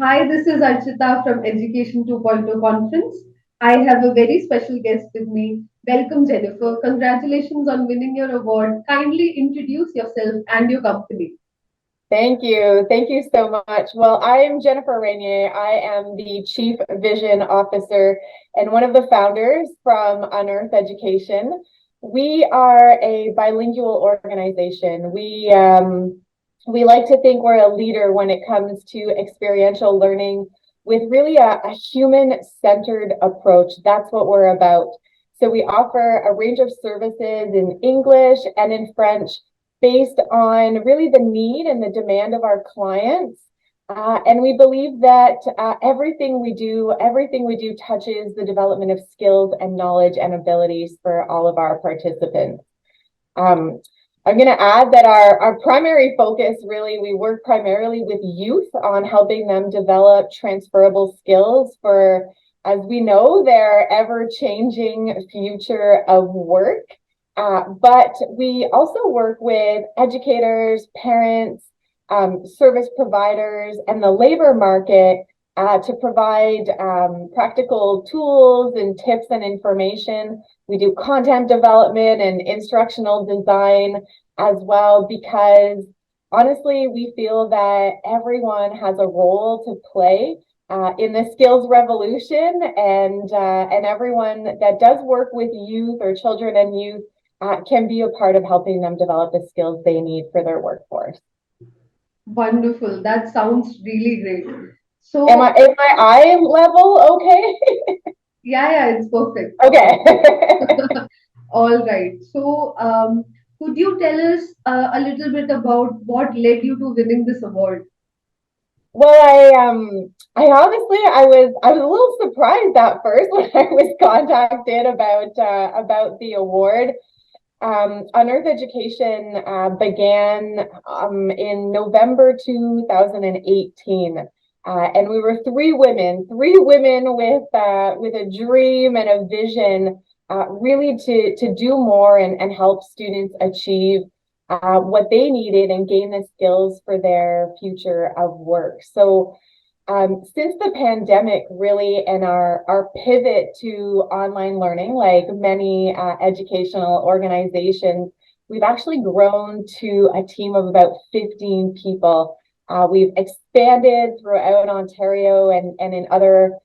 Hi, this is Archita from Education 2.0 Conference. I have a very special guest with me. Welcome, Jennifer. Congratulations on winning your award. Kindly introduce yourself and your company. Thank you. Thank you so much. Well, I am Jennifer Regnier. I am the Chief Vision Officer and one of the founders from Unearth Education. We are a bilingual organization. We like to think we're a leader when it comes to experiential learning with really a human-centered approach. That's what we're about. So we offer a range of services in English and in French based on really the need and the demand of our clients. And we believe that everything we do touches the development of skills and knowledge and abilities for all of our participants. Um, I'm going to add that our primary focus really, we work primarily with youth on helping them develop transferable skills for, as we know, their ever-changing future of work. But we also work with educators, parents, service providers, and the labor market to provide practical tools and tips and information. We do content development and instructional design as well, because honestly, we feel that everyone has a role to play in the skills revolution, and everyone that does work with youth or children and youth can be a part of helping them develop the skills they need for their workforce. Wonderful. That sounds really great. Am So, I is my eye level okay? yeah, it's perfect. Okay. All right. So, could you tell us a little bit about what led you to winning this award? Well, I honestly I was a little surprised at first when I was contacted about the award. Unearth Education began in November 2018. And we were three women with a dream and a vision, really to do more and help students achieve what they needed and gain the skills for their future of work. So since the pandemic, really, and our pivot to online learning, like many educational organizations, we've actually grown to a team of about 15 people. We've expanded throughout Ontario and in other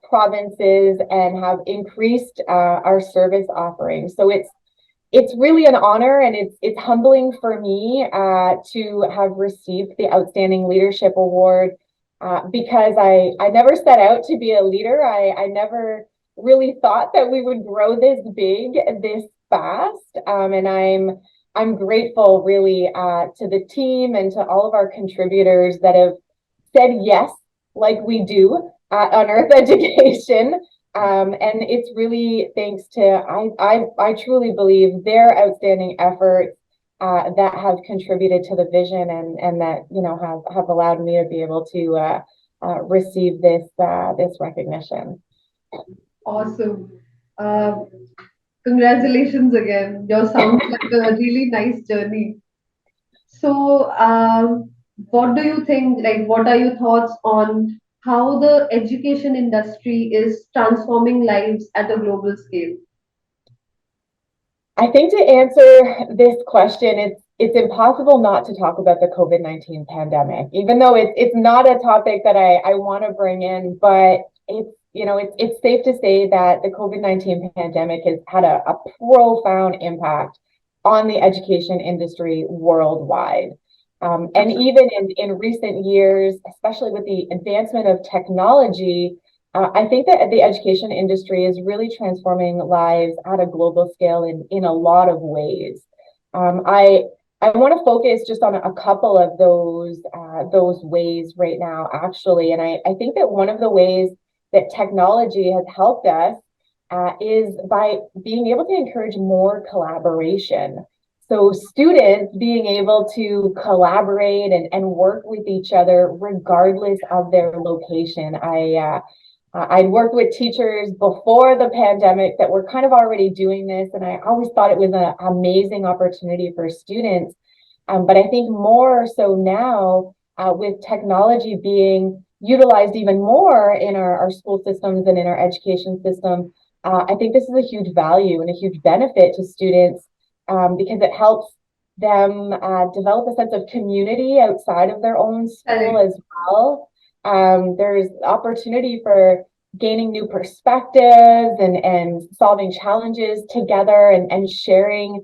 provinces and have increased our service offerings. So it's really an honor, and it's humbling for me to have received the Outstanding Leadership Award, because I never set out to be a leader. I never really thought that we would grow this big, this fast. And I'm grateful really to the team and to all of our contributors that have said yes, like we do at Unearth Education. And it's really thanks to I truly believe their outstanding efforts that have contributed to the vision, and that have allowed me to be able to receive this recognition. Awesome. Uh, Congratulations again. Yours sounds like a really nice journey. So, what do you think? Like, what are your thoughts on how the education industry is transforming lives at a global scale? I think to answer this question, it's impossible not to talk about the COVID-19 pandemic, even though it's not a topic that I want to bring in, but it's safe to say that the COVID-19 pandemic has had a profound impact on the education industry worldwide. And even in recent years, especially with the advancement of technology, I think that the education industry is really transforming lives at a global scale in a lot of ways. Um, I I want to focus just on a couple of those ways right now, actually. And I think that one of the ways that technology has helped us is by being able to encourage more collaboration. So students being able to collaborate and work with each other regardless of their location. I'd worked with teachers before the pandemic that were kind of already doing this, and I always thought it was an amazing opportunity for students. But I think more so now, with technology being utilized even more in our school systems and in our education system, I think this is a huge value and a huge benefit to students, because it helps them develop a sense of community outside of their own school Correct. as well. There's opportunity for gaining new perspectives and solving challenges together, and sharing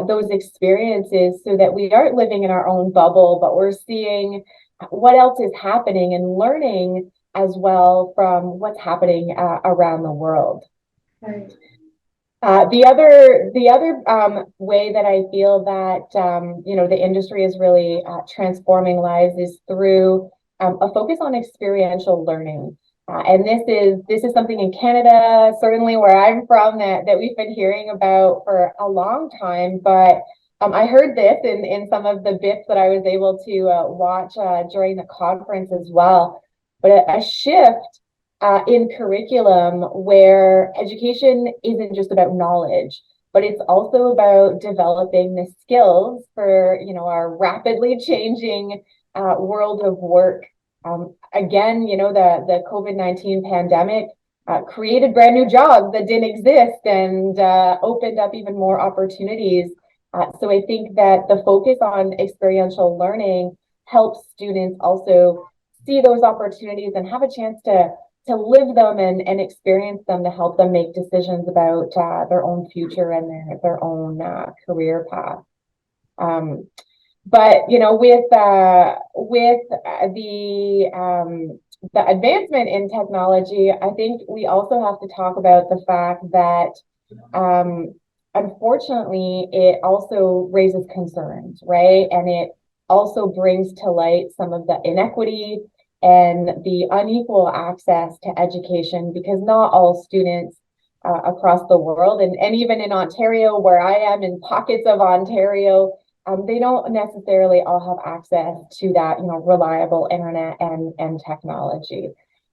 those experiences, so that we aren't living in our own bubble, but we're seeing what else is happening and learning as well from what's happening around the world. Right. The other way that I feel that the industry is really transforming lives is through a focus on experiential learning. And this is something in Canada, certainly where I'm from, that we've been hearing about for a long time. But I heard this in some of the bits that I was able to watch during the conference as well. But a shift in curriculum where education isn't just about knowledge, but it's also about developing the skills for our rapidly changing world of work. Again, the COVID-19 pandemic created brand new jobs that didn't exist, and opened up even more opportunities. So I think that the focus on experiential learning helps students also see those opportunities and have a chance to live them and experience them, to help them make decisions about their own future and their own career path. Um, but with the advancement in technology, I think we also have to talk about the fact that um, unfortunately it also raises concerns, right? And it also brings to light some of the inequity and the unequal access to education, because not all students across the world, and even in Ontario, where I am, in pockets of Ontario, they don't necessarily all have access to that, reliable internet and technology.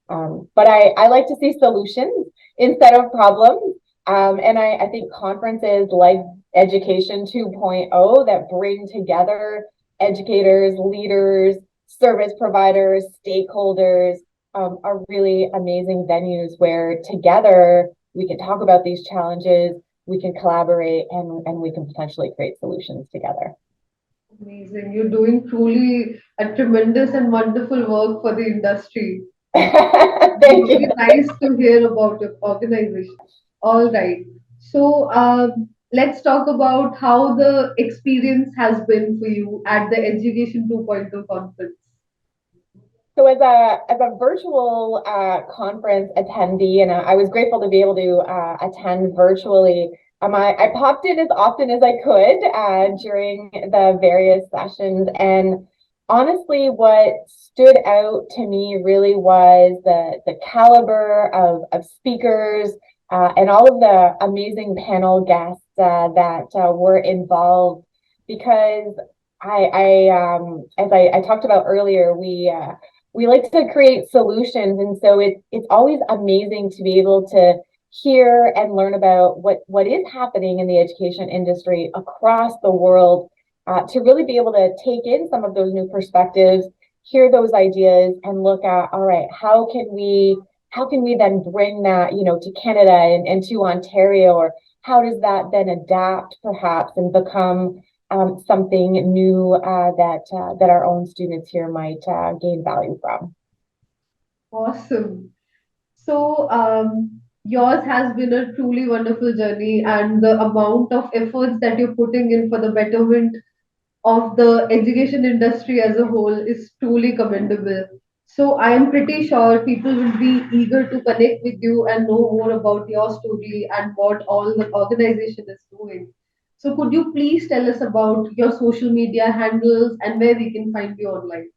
But I like to see solutions instead of problems. And I think conferences like Education 2.0 that bring together educators, leaders, service providers, stakeholders, are really amazing venues where together we can talk about these challenges, we can collaborate, and we can potentially create solutions together. Amazing. You're doing truly a tremendous and wonderful work for the industry. Thank you. Really nice to hear about your organization. All right. So let's talk about how the experience has been for you at the Education 2.0 conference. So as a virtual conference attendee, and I was grateful to be able to attend virtually. I popped in as often as I could during the various sessions, and honestly, what stood out to me really was the caliber of speakers, and all of the amazing panel guests that were involved. Because as I talked about earlier, we like to create solutions, and so it's always amazing to be able to hear and learn about what is happening in the education industry across the world, to really be able to take in some of those new perspectives, hear those ideas, and look at, all right, how can we then bring that to Canada and to Ontario, or how does that then adapt perhaps and become something new that our own students here might gain value from. Awesome. So, yours has been a truly wonderful journey, and the amount of efforts that you're putting in for the betterment of the education industry as a whole is truly commendable. So, I am pretty sure people will be eager to connect with you and know more about your story and what all the organization is doing. So, could you please tell us about your social media handles and where we can find you online?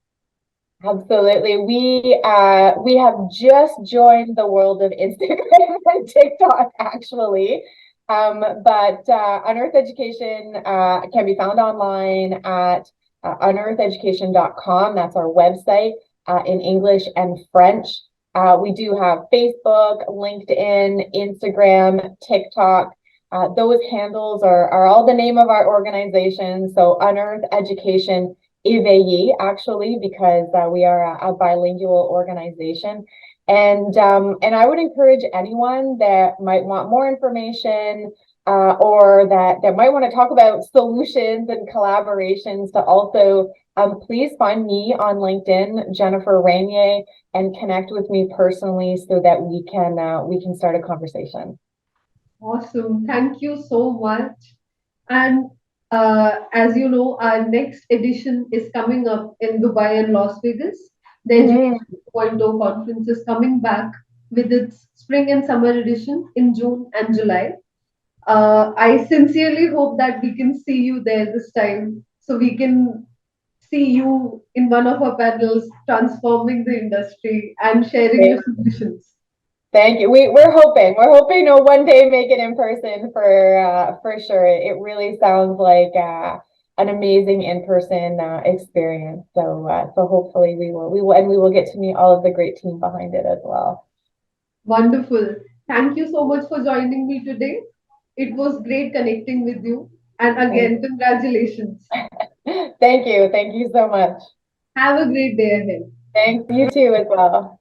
Absolutely. We have just joined the world of Instagram and TikTok, actually. But Unearth Education can be found online at uneartheducation.com. That's our website, in English and French. We do have Facebook, LinkedIn, Instagram, TikTok. Those handles are all the name of our organization. So Unearth Education Éveillée, actually, because we are a bilingual organization. And I would encourage anyone that might want more information or that might want to talk about solutions and collaborations to also please find me on LinkedIn, Jennifer Regnier, and connect with me personally so that we can start a conversation. Awesome. Thank you so much. And as you know, our next edition is coming up in Dubai and Las Vegas. The Mhm. Education 2.0 conference is coming back with its spring and summer edition in June and July. I sincerely hope that we can see you there this time so we can see you in one of our panels transforming the industry and sharing your solutions. Thank you. We're hoping to one day make it in person for sure. It really sounds like an amazing in-person experience. So hopefully we will get to meet all of the great team behind it as well. Wonderful. Thank you so much for joining me today. It was great connecting with you. And Thank, again, congratulations. thank you. Thank you so much. Have a great day ahead. Thanks. You too as well.